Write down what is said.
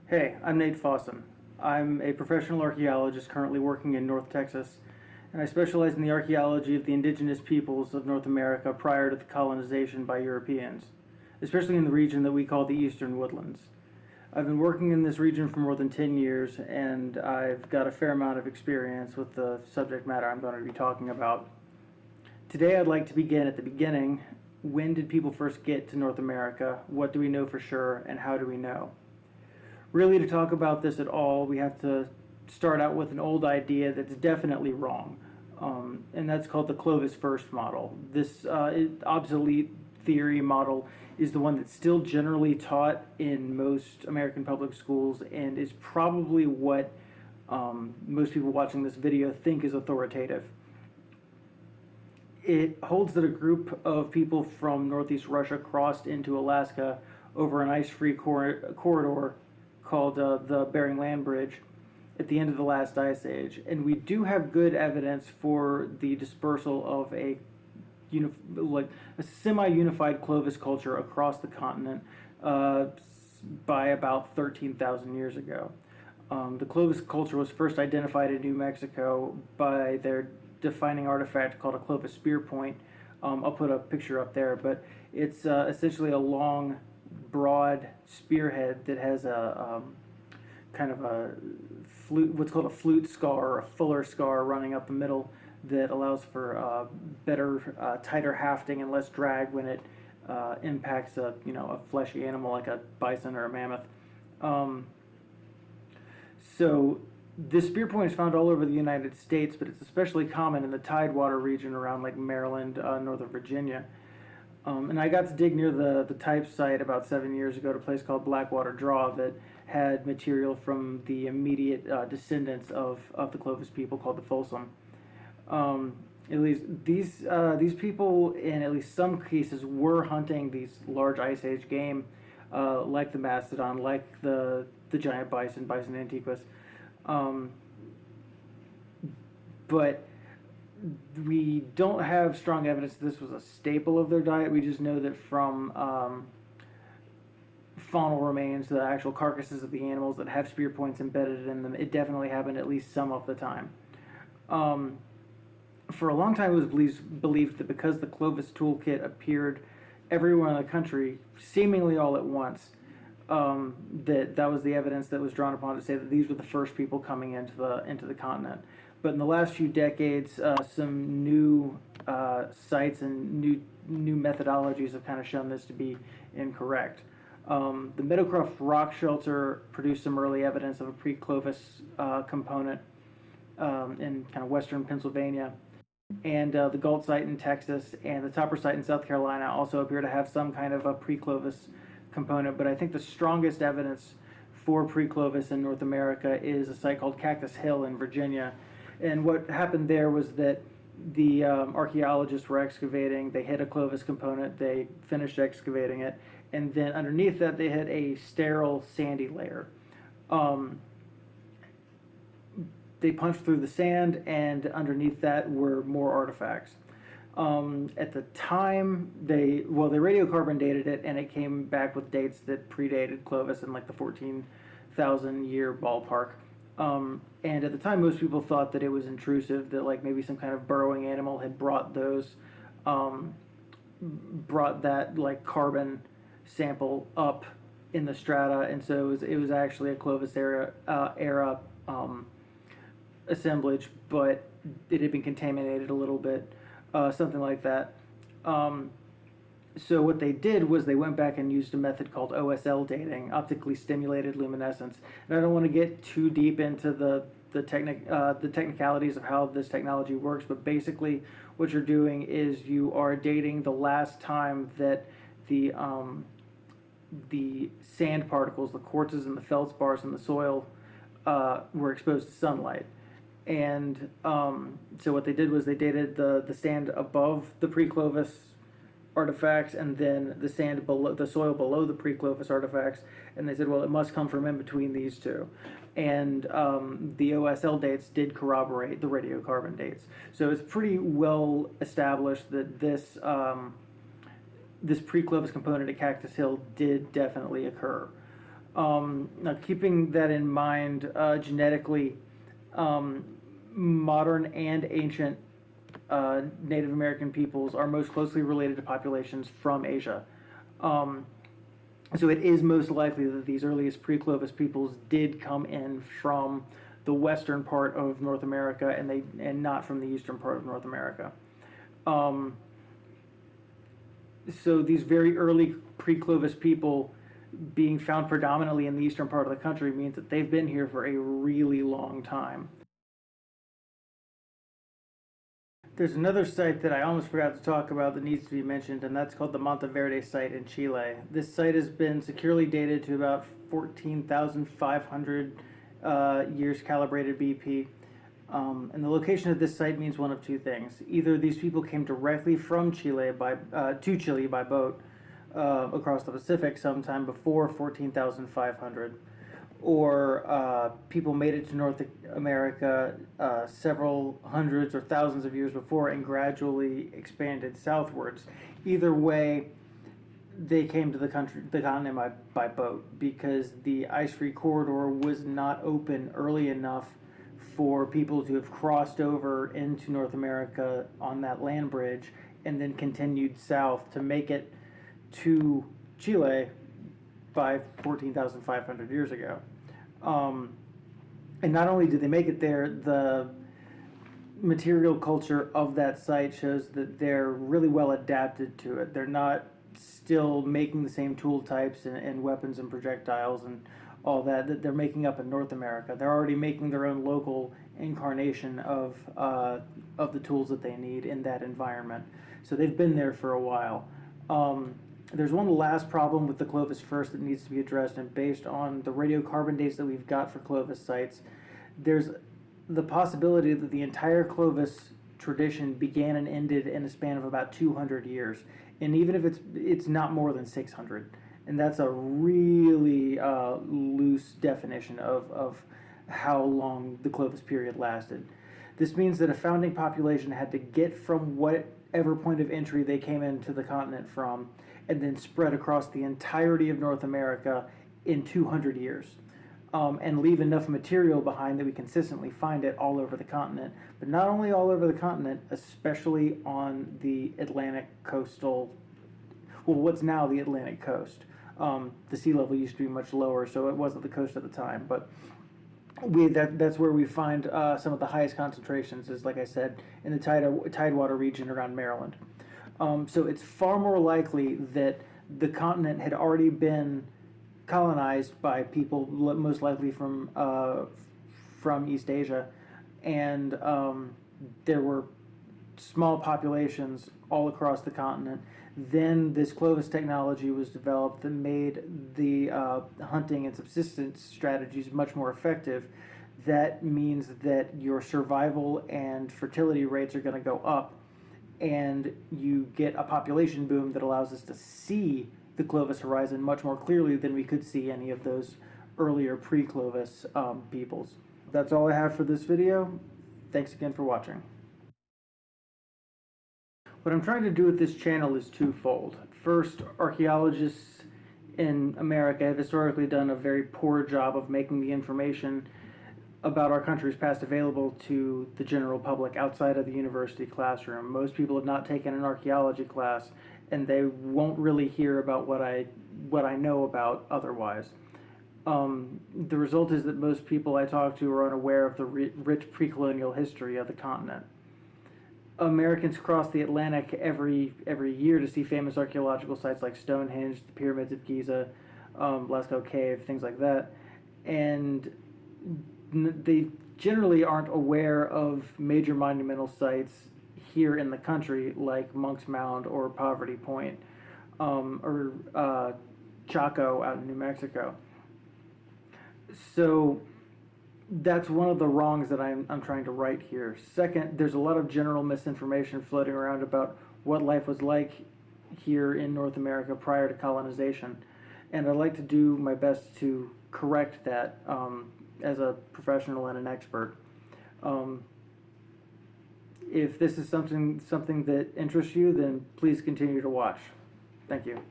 Hey, I'm Nate Fossen. I'm a professional archaeologist currently working in North Texas, and I specialize in the archaeology of the indigenous peoples of North America prior to the colonization by Europeans, especially in the region that we call the Eastern Woodlands. I've been working in this region for more than 10 years, and I've got a fair amount of experience with the subject matter I'm going to be talking about. Today, I'd like to begin at the beginning. When did people first get to North America? What do we know for sure, and how do we know? Really, to talk about this at all, we have to start out with an old idea that's definitely wrong, and that's called the Clovis first model. This obsolete theory model is the one that's still generally taught in most American public schools and is probably what most people watching this video think is authoritative. It holds that a group of people from northeast Russia crossed into Alaska over an ice-free corridor called the Bering Land Bridge at the end of the last ice age, and we do have good evidence for the dispersal of a semi-unified Clovis culture across the continent by about 13,000 years ago. The Clovis culture was first identified in New Mexico by their defining artifact called a Clovis spear point. I'll put a picture up there, but it's essentially a long, broad spearhead that has a kind of a flute, what's called a flute scar or a fuller scar running up the middle that allows for better, tighter hafting and less drag when it impacts a fleshy animal like a bison or a mammoth. So this spear point is found all over the United States, but it's especially common in the Tidewater region around like Maryland, Northern Virginia. And I got to dig near the type site about 7 years ago at a place called Blackwater Draw that had material from the immediate descendants of the Clovis people called the Folsom. At least these people, in at least some cases, were hunting these large Ice Age game, like the mastodon, like the giant bison, Bison antiquus. But we don't have strong evidence that this was a staple of their diet. We just know that from faunal remains, the actual carcasses of the animals that have spear points embedded in them, it definitely happened at least some of the time. For a long time, it was believed that because the Clovis toolkit appeared everywhere in the country, seemingly all at once, that was the evidence that was drawn upon to say that these were the first people coming into the continent. But in the last few decades, some new sites and new methodologies have kind of shown this to be incorrect. The Meadowcroft Rock Shelter produced some early evidence of a pre-Clovis component in kind of western Pennsylvania. And the Galt site in Texas and the Topper site in South Carolina also appear to have some kind of a pre-Clovis component. But I think the strongest evidence for pre-Clovis in North America is a site called Cactus Hill in Virginia. And what happened there was that the archaeologists were excavating, they hit a Clovis component, they finished excavating it, and then underneath that they had a sterile sandy layer. They punched through the sand, and underneath that were more artifacts. At the time, they radiocarbon dated it, and it came back with dates that predated Clovis in like the 14,000 year ballpark. And at the time, most people thought that it was intrusive, that like maybe some kind of burrowing animal had brought that like carbon sample up in the strata, and so it was actually a Clovis era assemblage, but it had been contaminated a little bit, something like that. So what they did was they went back and used a method called OSL dating, optically stimulated luminescence. And I don't want to get too deep into the technicalities of how this technology works, but basically what you're doing is you are dating the last time that the sand particles, the quartzes and the feldspars in the soil were exposed to sunlight. And so what they did was they dated the sand above the pre-Clovis artifacts and then the sand below, the soil below the pre-Clovis artifacts, and they said, well, it must come from in between these two. And the OSL dates did corroborate the radiocarbon dates. So it's pretty well established that this this pre-Clovis component at Cactus Hill did definitely occur. Now, keeping that in mind, genetically, modern and ancient Native American peoples are most closely related to populations from Asia. Um, so it is most likely that these earliest pre-Clovis peoples did come in from the western part of North America, and not from the eastern part of North America. Um, so these very early pre-Clovis people being found predominantly in the eastern part of the country means that they've been here for a really long time. There's another site that I almost forgot to talk about that needs to be mentioned, and that's called the Monteverde site in Chile. This site has been securely dated to about 14,500 years calibrated BP. And the location of this site means one of two things. Either these people came directly from Chile to Chile by boat across the Pacific sometime before 14,500, or people made it to North America several hundreds or thousands of years before and gradually expanded southwards. Either way, they came to the continent by boat, because the ice-free corridor was not open early enough for people to have crossed over into North America on that land bridge and then continued south to make it to Chile by 14,500 years ago. And not only did they make it there, the material culture of that site shows that they're really well adapted to it. They're not still making the same tool types and weapons and projectiles and all that they're making up in North America. They're already making their own local incarnation of the tools that they need in that environment. So they've been there for a while. There's one last problem with the Clovis first that needs to be addressed, and based on the radiocarbon dates that we've got for Clovis sites, there's the possibility that the entire Clovis tradition began and ended in a span of about 200 years, and even if it's not more than 600, and that's a really loose definition of how long the Clovis period lasted. This means that a founding population had to get from whatever point of entry they came into the continent from, and then spread across the entirety of North America in 200 years. And leave enough material behind that we consistently find it all over the continent. But not only all over the continent, especially on the Atlantic coastal, well, what's now the Atlantic coast. The sea level used to be much lower, so it wasn't the coast at the time. But that's where we find some of the highest concentrations, is, like I said, in the tidewater region around Maryland. So it's far more likely that the continent had already been colonized by people, most likely from East Asia, and there were small populations all across the continent. Then this Clovis technology was developed that made the hunting and subsistence strategies much more effective. That means that your survival and fertility rates are going to go up, and you get a population boom that allows us to see the Clovis horizon much more clearly than we could see any of those earlier pre-Clovis peoples. That's all I have for this video. Thanks again for watching. What I'm trying to do with this channel is twofold. First, archaeologists in America have historically done a very poor job of making the information about our country's past available to the general public outside of the university classroom. Most people have not taken an archaeology class, and they won't really hear about what I know about otherwise. The result is that most people I talk to are unaware of the rich pre-colonial history of the continent. Americans cross the Atlantic every year to see famous archaeological sites like Stonehenge, the pyramids of Giza, Lascaux Cave, things like that, and they generally aren't aware of major monumental sites here in the country like Monk's Mound or Poverty Point, or Chaco out in New Mexico. So that's one of the wrongs that I'm trying to right here. Second, there's a lot of general misinformation floating around about what life was like here in North America prior to colonization, and I'd like to do my best to correct that as a professional and an expert. If this is something that interests you, then please continue to watch. Thank you.